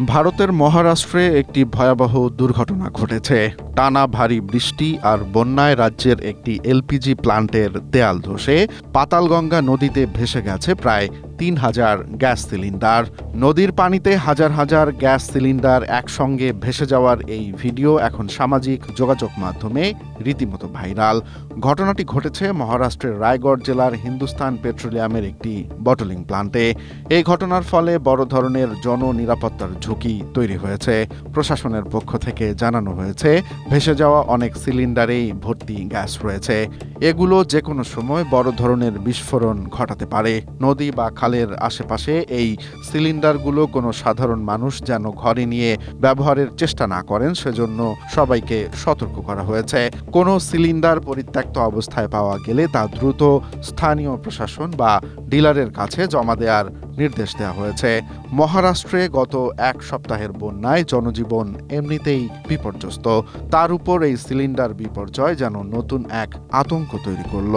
ভারতের মহারাষ্ট্রে একটি ভয়াবহ দুর্ঘটনা ঘটেছে। টানা ভারী বৃষ্টি আর বন্যায় রাজ্যের একটি এলপিজি প্লান্টের দেয়াল ধসে পাতালগঙ্গা নদীতে ভেসে গেছে প্রায় ৩,০০০ গ্যাস সিলিন্ডার। নদীর পানিতে হাজার হাজার গ্যাস সিলিন্ডার একসঙ্গে ভেসে যাওয়ার এই ভিডিও এখন সামাজিক যোগাযোগ মাধ্যমে রীতিমতো ভাইরাল। ঘটনাটি ঘটেছে মহারাষ্ট্রের রায়গড় জেলার হিন্দুস্তান পেট্রোলিয়ামের একটি বটলিং প্লান্টে। এই ঘটনার ফলে বড় ধরনের জননিরাপত্তার ঝুঁকি তৈরি হয়েছে। প্রশাসনের পক্ষ থেকে জানানো হয়েছে, ভেসে যাওয়া অনেক সিলিন্ডারেই ভর্তি গ্যাস রয়েছে। এগুলো যে কোনো সময় বড় ধরনের বিস্ফোরণ ঘটাতে পারে। নদী বা খালের আশেপাশে এই সিলিন্ডারগুলো কোনো সাধারণ মানুষ যেন ঘরে নিয়ে ব্যবহারের চেষ্টা না করেন, সেজন্য সবাইকে সতর্ক করা হয়েছে। কোনো সিলিন্ডার পরিত্যক্ত অবস্থায় পাওয়া গেলে তা দ্রুত স্থানীয় প্রশাসন বা ডিলারের কাছে জমা দেওয়ার নির্দেশ দেওয়া হয়েছে। মহারাষ্ট্রে গত এক সপ্তাহের বন্যায় জনজীবন এমনিতেই বিপর্যস্ত, তার উপর এই সিলিন্ডার বিপর্যয় যেন নতুন এক আতঙ্ক তৈরি করল।